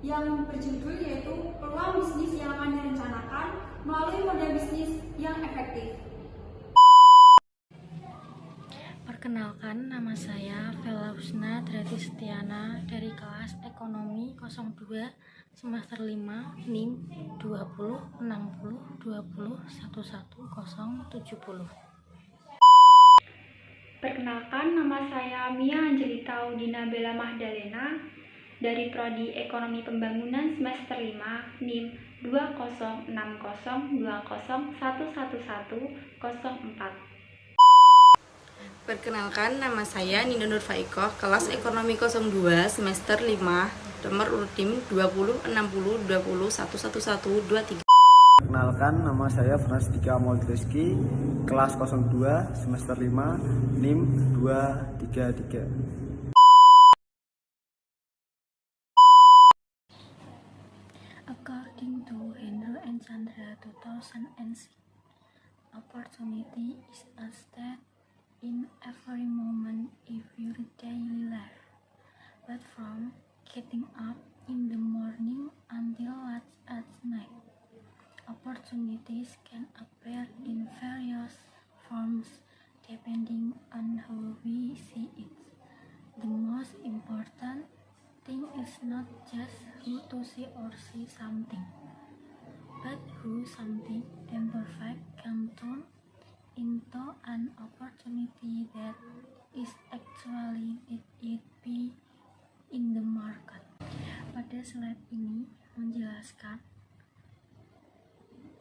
yang berjudul yaitu peluang bisnis yang akan direncanakan melalui model bisnis yang efektif. Perkenalkan, nama saya Vela Husna Drati Setiana dari kelas Ekonomi 02 semester 5 NIM 20 60 20 11 070. Perkenalkan, nama saya Mia Angelita Udina Bella Mahdalena dari Prodi Ekonomi Pembangunan semester 5 NIM 206020111104. Perkenalkan, nama saya Nina Nur Faikoh, kelas Ekonomi 02 semester 5, nomor urut NIM 20 60 20 11123. Perkenalkan, nama saya Frans Dika Moldreski, kelas 02 semester 5, NIM 233. According to Hendro and Chandra 2006, opportunity is a state in every moment of your daily life, but from getting up in the morning until late at night. Opportunities can appear in various forms depending on how we see it. The most important thing is not just who to see or see something, but who something imperfect can turn into an opportunity that is actually it be in the market. Pada slide ini menjelaskan,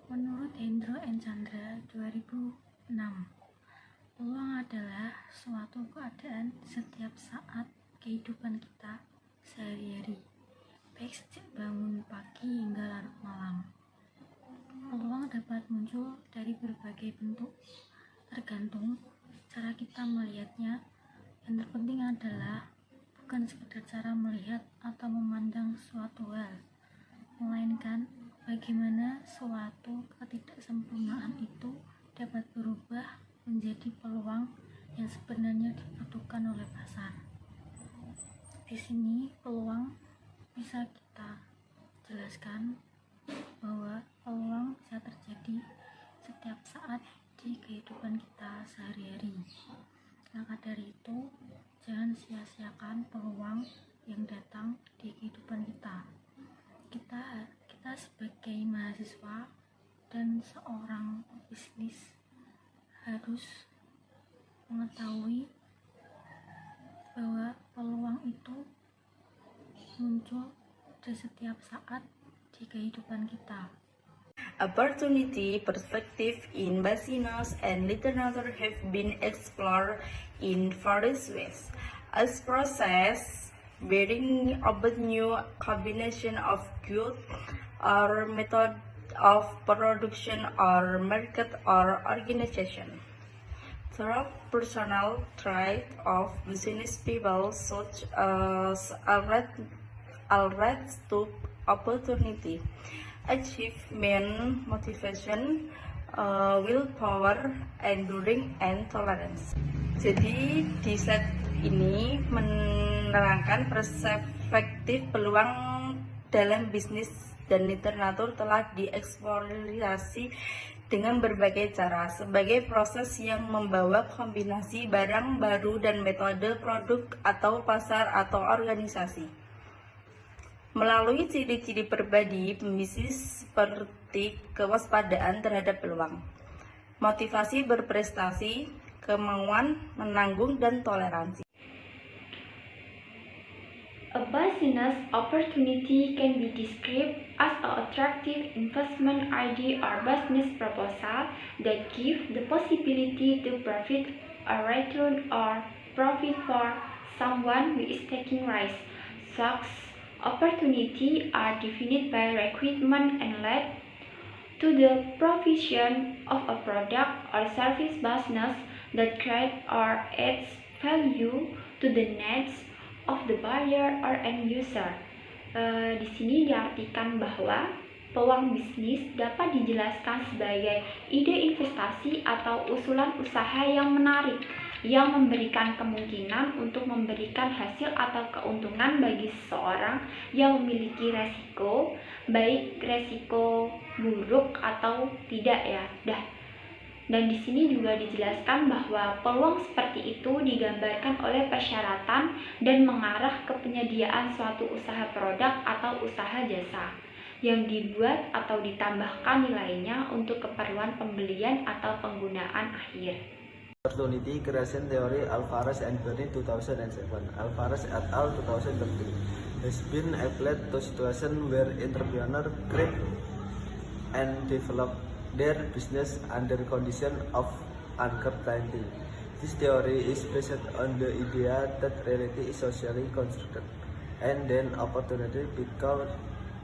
menurut Hendro and Chandra 2006, peluang adalah suatu keadaan setiap saat kehidupan kita sehari-hari, baik sejak bangun pagi hingga larut malam. Peluang dapat muncul dari berbagai bentuk, tergantung cara kita melihatnya. Yang terpenting adalah bukan sekedar cara melihat atau memandang suatu hal, melainkan bagaimana suatu ketidaksempurnaan itu dapat berubah menjadi peluang yang sebenarnya dibutuhkan oleh pasar. Di sini peluang bisa kita jelaskan bahwa peluang bisa terjadi setiap saat di kehidupan kita sehari-hari. Maka dari itu, jangan sia-siakan peluang yang datang di kehidupan kita. Kita sebagai mahasiswa dan seorang bisnis harus mengetahui bahwa peluang itu muncul di setiap saat di kehidupan kita. Opportunity, perspective in business and literature have been explored in various ways. As process bearing about new combination of good or method of production or market or organization. Through personal trait of business people such as alright to opportunity, achievement, motivation, willpower, enduring, and tolerance. Jadi di slide ini menerangkan perspektif peluang dalam bisnis dan literatur telah dieksplorasi dengan berbagai cara sebagai proses yang membawa kombinasi barang baru dan metode produk atau pasar atau organisasi. Melalui ciri-ciri pribadi pembisnis seperti kewaspadaan terhadap peluang, motivasi berprestasi, kemauan menanggung, dan toleransi. A business opportunity can be described as an attractive investment idea or business proposal that gives the possibility to profit a return or profit for someone who is taking risk. Such opportunities are defined by requirement and led to the provision of a product or service business that creates or adds value to the needs of the buyer or end user. Di sini diartikan bahwa peluang bisnis dapat dijelaskan sebagai ide investasi atau usulan usaha yang menarik yang memberikan kemungkinan untuk memberikan hasil atau keuntungan bagi seseorang yang memiliki resiko, baik resiko buruk atau tidak ya. Dan di sini juga dijelaskan bahwa peluang seperti itu digambarkan oleh persyaratan dan mengarah ke penyediaan suatu usaha produk atau usaha jasa yang dibuat atau ditambahkan nilainya untuk keperluan pembelian atau penggunaan akhir. Opportunity Creation Theory Alvarez and Bernie 2007. Alvarez et al. 2013 has been applied to situations where entrepreneurs create and develop their business under condition of uncertainty. This theory is based on the idea that reality is socially constructed and then opportunity become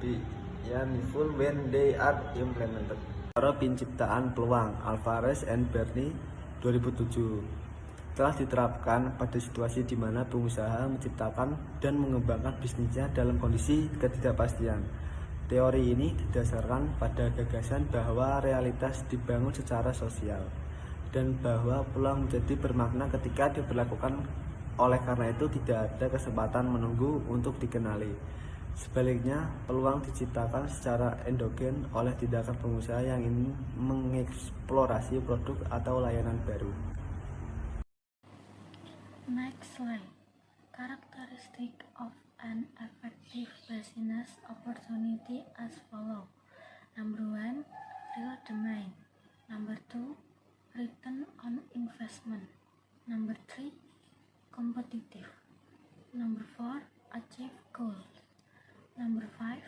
meaningful when they are implemented. Cara penciptaan peluang Alvarez and Bernie 2007 telah diterapkan pada situasi di mana pengusaha menciptakan dan mengembangkan bisnisnya dalam kondisi ketidakpastian. Teori ini didasarkan pada gagasan bahwa realitas dibangun secara sosial dan bahwa peluang menjadi bermakna ketika diberlakukan. Oleh karena itu tidak ada kesempatan menunggu untuk dikenali. Sebaliknya, peluang diciptakan secara endogen oleh tindakan pengusaha yang ingin mengeksplorasi produk atau layanan baru. Next slide. Characteristic of an effective business opportunity as follows. Number 1, real demand. Number 2, return on investment. Number 3, competitive. Number 4, achieve goals. Number 5,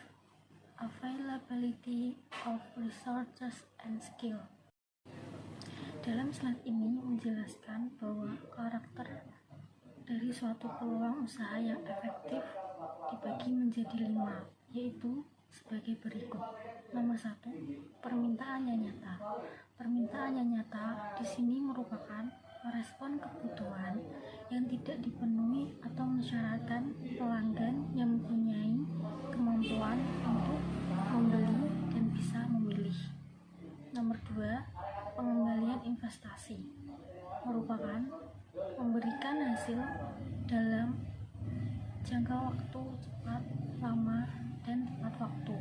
availability of resources and skill. Dalam slide ini menjelaskan bahwa karakter dari suatu peluang usaha yang efektif dibagi menjadi 5, yaitu sebagai berikut. Nomor 1, permintaannya nyata. Permintaannya nyata di sini merupakan merespon kebutuhan yang tidak dipenuhi atau mensyaratkan pelanggan yang mempunyai kemampuan untuk membeli dan bisa memilih. Nomor 2, pengembalian investasi merupakan memberikan hasil dalam jangka waktu cepat, lama, dan tepat waktu.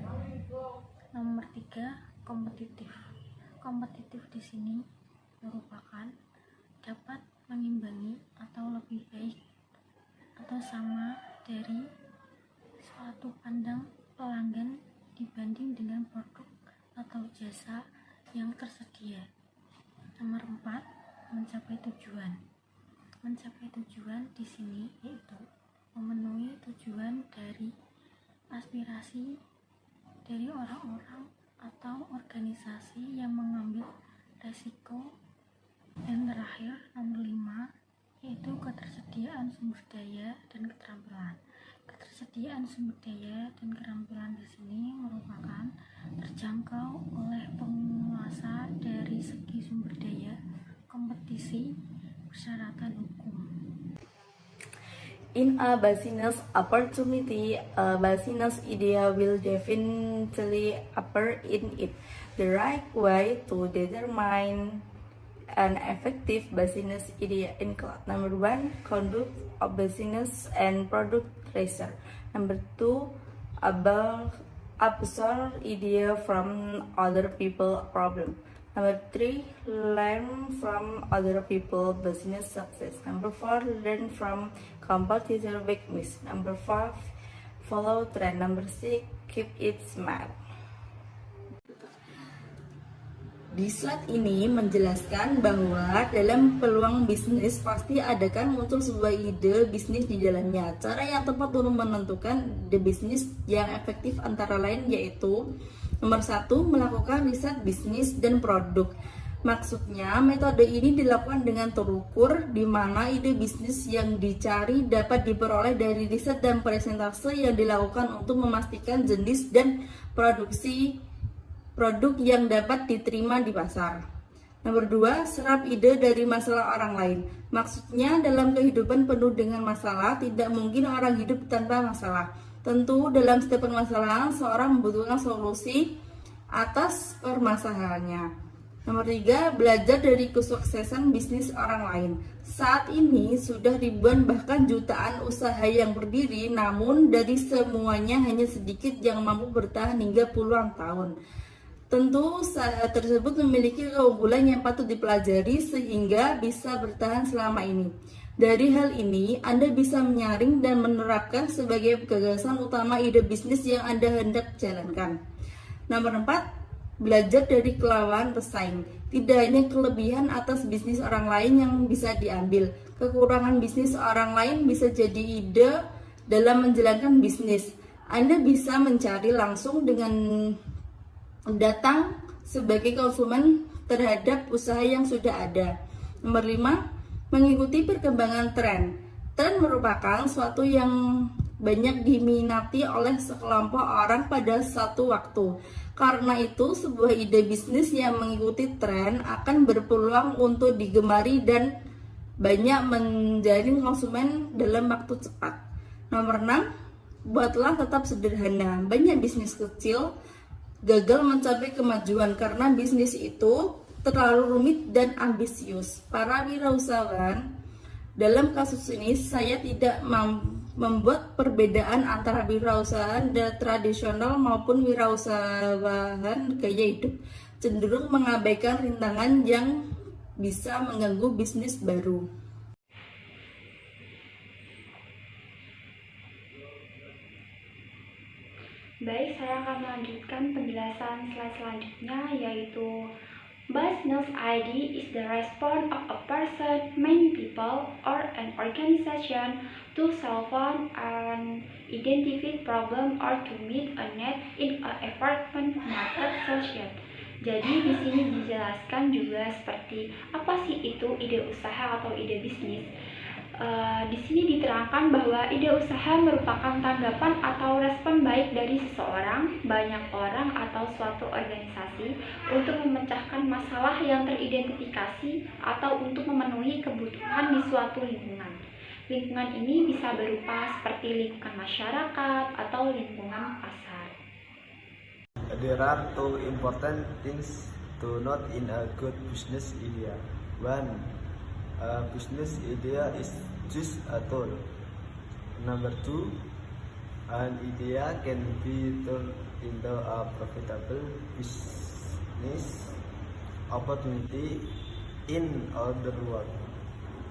Nomor 3, kompetitif. Kompetitif di sini merupakan dapat mengimbangi atau lebih baik atau sama dari suatu pandang pelanggan dibanding dengan produk atau jasa yang tersedia. Nomor 4, mencapai tujuan. Mencapai tujuan di sini yaitu memenuhi tujuan dari aspirasi dari orang-orang atau organisasi yang mengambil resiko. Dan terakhir, nomor 5, yaitu ketersediaan sumber daya dan keterampilan. Ketersediaan sumber daya dan keterampilan di sini merupakan terjangkau oleh penguasa dari segi sumber daya, kompetisi, persyaratan hukum. In a business opportunity, a business idea will definitely appear in it. The right way to determine an effective business idea include: number 1, conduct of business and product research. Number 2, absorb idea from other people problem. Number 3, learn from other people business success. Number 4, learn from competitor weakness. Number 5, follow trend. Number 6, keep it smart. Di slide ini menjelaskan bahwa dalam peluang bisnis pasti ada kan muncul sebuah ide bisnis di dalamnya. Cara yang tepat untuk menentukan ide bisnis yang efektif antara lain yaitu: nomor 1, melakukan riset bisnis dan produk. Maksudnya, metode ini dilakukan dengan terukur di mana ide bisnis yang dicari dapat diperoleh dari riset dan presentase yang dilakukan untuk memastikan jenis dan produksi produk yang dapat diterima di pasar. Nomor 2, serap ide dari masalah orang lain. Maksudnya, dalam kehidupan penuh dengan masalah, tidak mungkin orang hidup tanpa masalah. Tentu, dalam setiap permasalahan, seorang membutuhkan solusi atas permasalahannya. Nomor 3, belajar dari kesuksesan bisnis orang lain. Saat ini sudah ribuan bahkan jutaan usaha yang berdiri, namun dari semuanya hanya sedikit yang mampu bertahan hingga puluhan tahun. Tentu usaha tersebut memiliki keunggulan yang patut dipelajari sehingga bisa bertahan selama ini. Dari hal ini, Anda bisa menyaring dan menerapkan sebagai gagasan utama ide bisnis yang Anda hendak jalankan. Nomor 4, belajar dari kelawan pesaing. Tidak hanya kelebihan atas bisnis orang lain yang bisa diambil, kekurangan bisnis orang lain bisa jadi ide dalam menjalankan bisnis. Anda bisa mencari langsung dengan datang sebagai konsumen terhadap usaha yang sudah ada. Nomor 5, mengikuti perkembangan tren. Tren merupakan suatu yang banyak diminati oleh sekelompok orang pada satu waktu. Karena itu, sebuah ide bisnis yang mengikuti tren akan berpeluang untuk digemari dan banyak menjaring konsumen dalam waktu cepat. Nomor 6, buatlah tetap sederhana. Banyak bisnis kecil gagal mencapai kemajuan karena bisnis itu terlalu rumit dan ambisius. Para wirausahawan, dalam kasus ini saya tidak membuat perbedaan antara wirausahaan tradisional maupun wirausahaan gaya hidup, cenderung mengabaikan rintangan yang bisa mengganggu bisnis baru. Baik, saya akan melanjutkan penjelasan slide selanjutnya, yaitu business ID is the response of a person, many people, or an organization to solve an identified problem or to meet a need in an apartment market social. Jadi di sini dijelaskan juga seperti apa sih itu ide usaha atau ide bisnis. Di sini diterangkan bahwa ide usaha merupakan tanggapan atau respon baik dari seseorang, banyak orang, atau suatu organisasi untuk memecahkan masalah yang teridentifikasi atau untuk memenuhi kebutuhan di suatu lingkungan. Lingkungan ini bisa berupa seperti lingkungan masyarakat atau lingkungan pasar. There are two important things to note in a good business idea. One, a business idea is just a tool. Number 2, an idea can be turned into a profitable business opportunity in other words.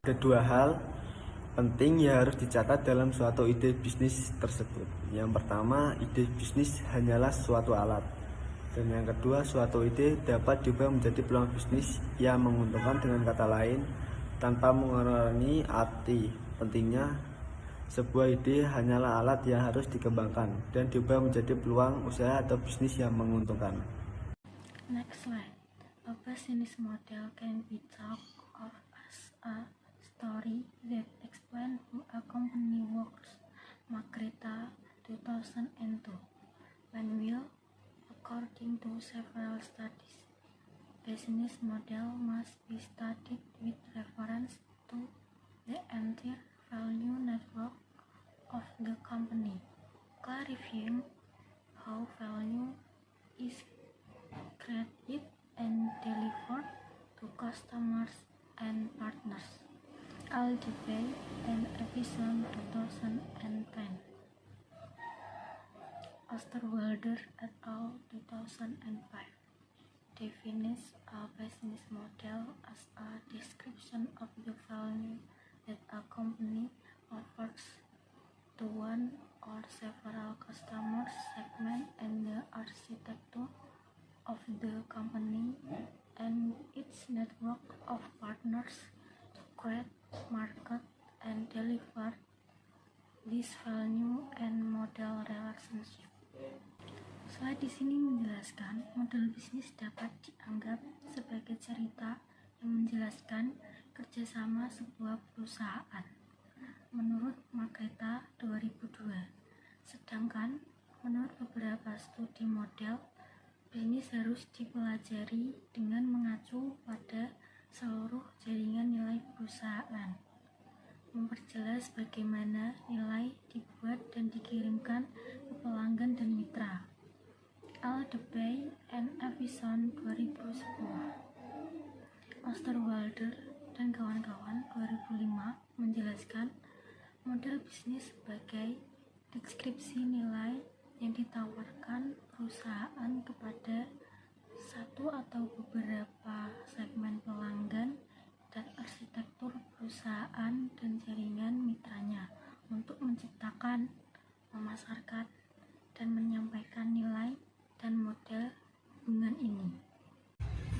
Ada dua hal penting yang harus dicatat dalam suatu ide bisnis tersebut. Yang pertama, ide bisnis hanyalah suatu alat. Dan yang kedua, suatu ide dapat diubah menjadi peluang bisnis yang menguntungkan. Dengan kata lain, tanpa mengurangi arti pentingnya, sebuah ide hanyalah alat yang harus dikembangkan dan diubah menjadi peluang usaha atau bisnis yang menguntungkan. Next slide. A business model can be thought of as a story that explains how a company works. Magreta 2002. When will, according to several studies, business model must be studied with reference to the entire value network of the company, clarifying how value is created and delivered to customers and partners. Aldebey and Evison 2010. Osterwalder et al. 2005. Defines a business model as a description of the value that a company offers to one or several customer segments and the architecture of the company and its network of partners to create, market, and deliver this value and model relationship. Slide di sini menjelaskan model bisnis dapat dianggap sebagai cerita yang menjelaskan kerjasama sebuah perusahaan menurut Magreta 2002. Sedangkan menurut beberapa studi model, bisnis harus dipelajari dengan mengacu pada seluruh jaringan nilai perusahaan, memperjelas bagaimana nilai dibuat dan dikirimkan ke pelanggan dan mitra. Aldebey and Evison 2010. Osterwalder dan kawan-kawan 2005 menjelaskan model bisnis sebagai deskripsi nilai yang ditawarkan perusahaan kepada satu atau beberapa segmen pelanggan dan arsitektur perusahaan dan jaringan mitranya untuk menciptakan, memasarkan, dan menyampaikan nilai dan model hubungan ini.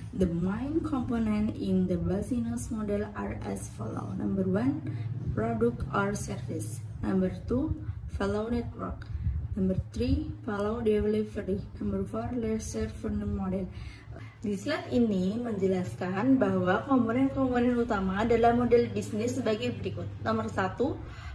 The main component in the business model are as follow. Number 1, product or service. Number 2, follow network. Number 3, follow delivery. Number 4, laser funnel model. Di slide ini menjelaskan bahwa komponen-komponen utama dalam model bisnis sebagai berikut. Nomor 1,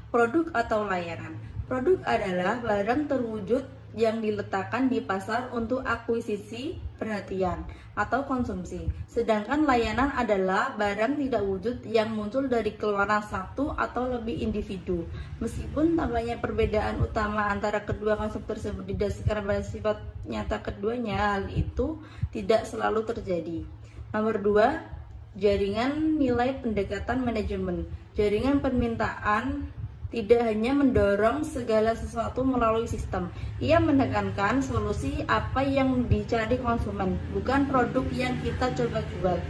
produk atau layanan. Produk adalah barang terwujud yang diletakkan di pasar untuk akuisisi, perhatian, atau konsumsi. Sedangkan layanan adalah barang tidak wujud yang muncul dari keluaran satu atau lebih individu. Meskipun tampaknya perbedaan utama antara kedua konsep tersebut didasarkan pada sifat nyata keduanya, hal itu tidak selalu terjadi. Nomor 2, jaringan nilai pendekatan manajemen. Jaringan permintaan tidak hanya mendorong segala sesuatu melalui sistem. Ia menekankan solusi apa yang dicari konsumen, bukan produk yang kita coba jual.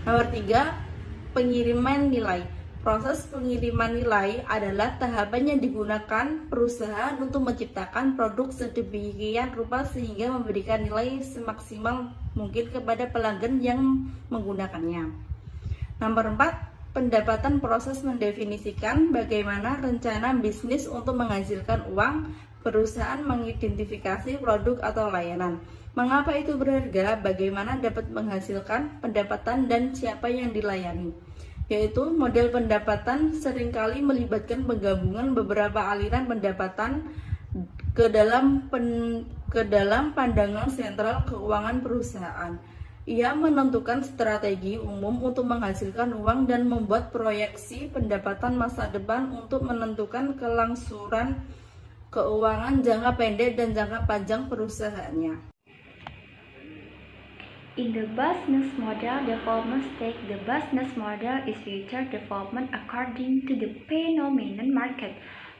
Nomor 3, pengiriman nilai. Proses pengiriman nilai adalah tahapan yang digunakan perusahaan untuk menciptakan produk sedemikian rupa sehingga memberikan nilai semaksimal mungkin kepada pelanggan yang menggunakannya. Nomor 4, pendapatan. Proses mendefinisikan bagaimana rencana bisnis untuk menghasilkan uang. Perusahaan mengidentifikasi produk atau layanan. Mengapa itu berharga, bagaimana dapat menghasilkan pendapatan, dan siapa yang dilayani. Yaitu model pendapatan seringkali melibatkan penggabungan beberapa aliran pendapatan ke dalam pandangan sentral keuangan perusahaan. Ia menentukan strategi umum untuk menghasilkan uang dan membuat proyeksi pendapatan masa depan untuk menentukan kelangsuran keuangan jangka pendek dan jangka panjang perusahaannya. In the business model development stage, the business model is future development according to the phenomenon market,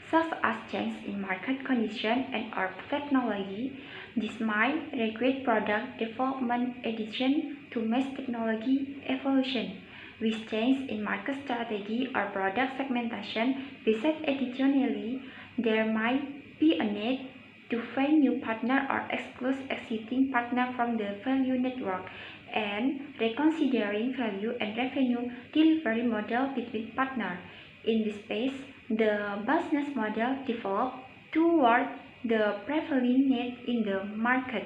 such as change in market condition and or technology. This might require product development addition to mass technology evolution. With change in market strategy or product segmentation, besides additionally, there might be a need to find new partner or exclude existing partner from the value network, and reconsidering value and revenue delivery model between partners. In this phase, the business model developed toward the prevailing need in the market.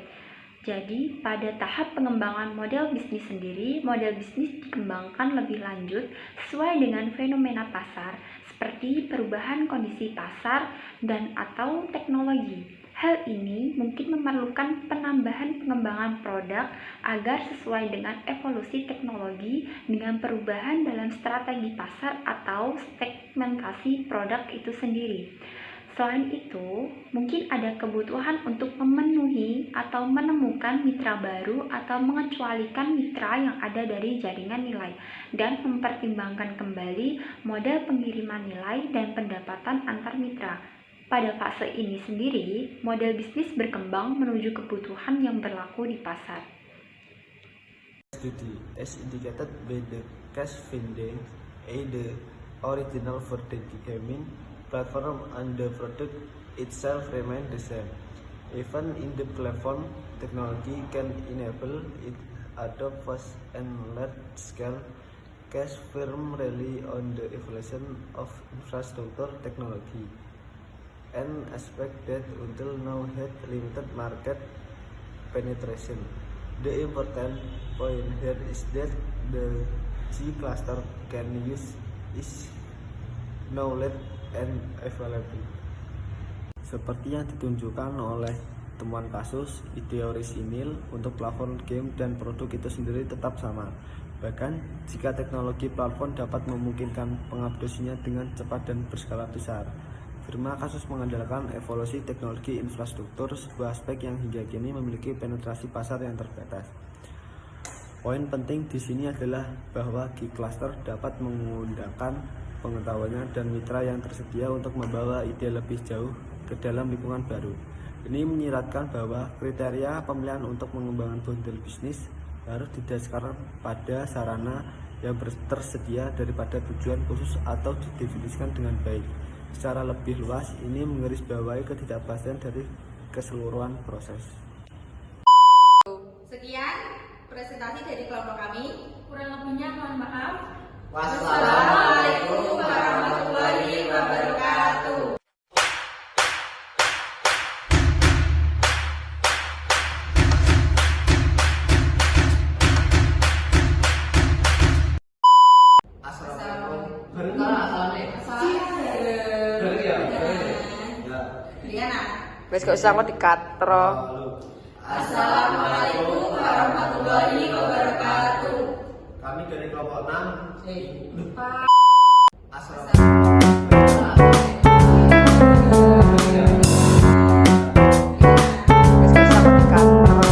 Jadi, pada tahap pengembangan model bisnis sendiri, model bisnis dikembangkan lebih lanjut sesuai dengan fenomena pasar, seperti perubahan kondisi pasar dan atau teknologi. Hal ini mungkin memerlukan penambahan pengembangan produk agar sesuai dengan evolusi teknologi dengan perubahan dalam strategi pasar atau segmentasi produk itu sendiri. Selain itu, mungkin ada kebutuhan untuk memenuhi atau menemukan mitra baru atau mengecualikan mitra yang ada dari jaringan nilai dan mempertimbangkan kembali model pengiriman nilai dan pendapatan antar mitra. Pada fase ini sendiri, model bisnis berkembang menuju kebutuhan yang berlaku di pasar. As indicated by the cash findings, the original for the gaming platform and the product itself remain the same. Even in the platform, technology can enable it adopt fast and large scale. Cash firm rely on the evolution of infrastructure technology, an aspect that until now had limited market penetration. The important point here is that the G cluster can use its knowledge and available. Seperti yang ditunjukkan oleh temuan kasus, ide orisinil untuk platform game dan produk itu sendiri tetap sama. Bahkan jika teknologi platform dapat memungkinkan pengaplikasiannya dengan cepat dan berskala besar. Firma kasus mengandalkan evolusi teknologi infrastruktur, sebuah aspek yang hingga kini memiliki penetrasi pasar yang terbatas. Poin penting di sini adalah bahwa Geek Cluster dapat menggunakan pengetahuannya dan mitra yang tersedia untuk membawa ide lebih jauh ke dalam lingkungan baru. Ini menyiratkan bahwa kriteria pemilihan untuk mengembangkan model bisnis harus didasarkan pada sarana yang tersedia daripada tujuan khusus atau didefinisikan dengan baik. Secara lebih luas, ini menggarisbawahi ketidakpastian dari keseluruhan proses. Sekian presentasi dari kelompok kami. Kurang lebihnya mohon maaf. Wassalamualaikum warahmatullahi wabarakatuh. Wes gak usah kok dikatro. Assalamualaikum warahmatullahi wabarakatuh. Kami dari kelompok 6. Wes gak usah kok dikatro.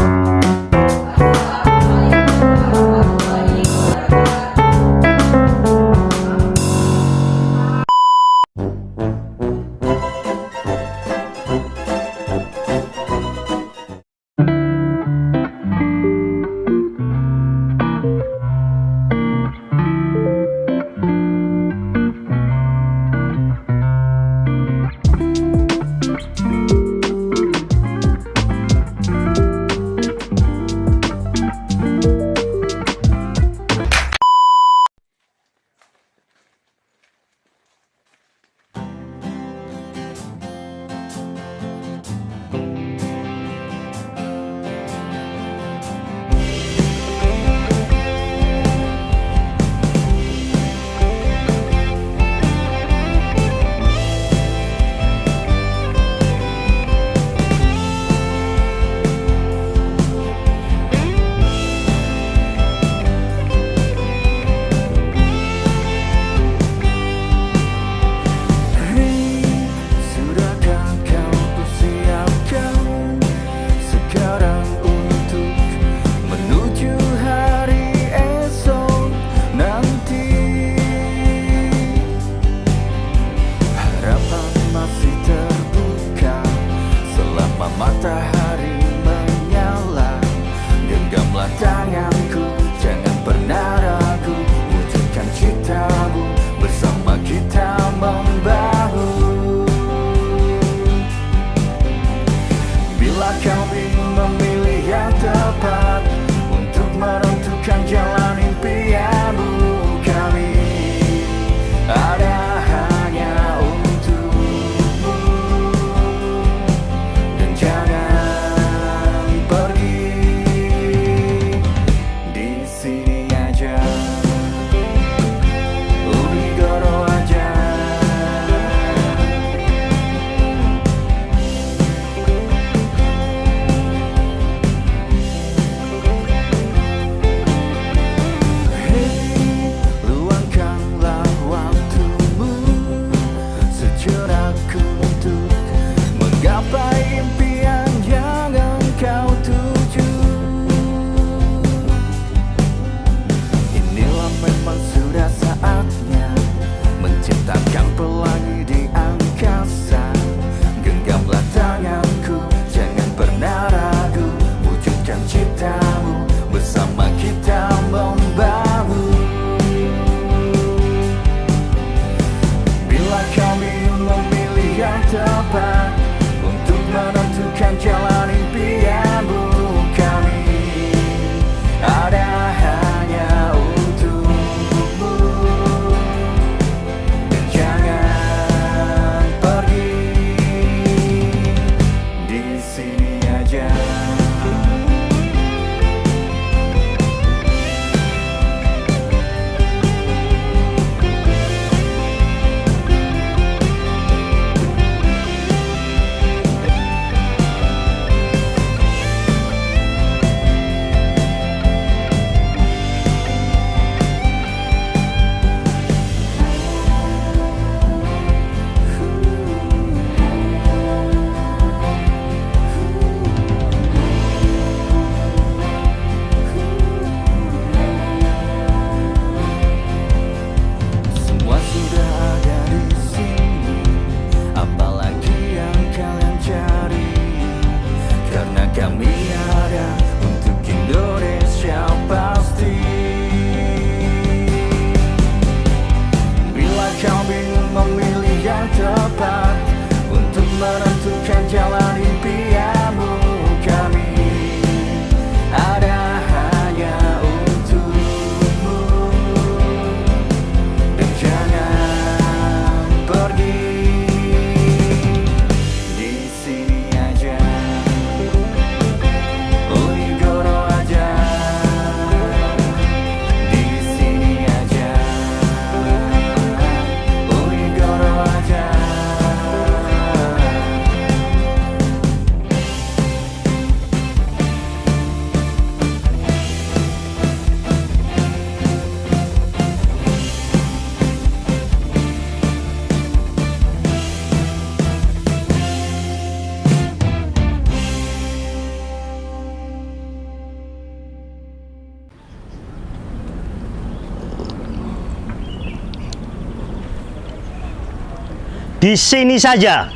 di sini saja.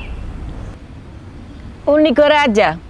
Unikore aja.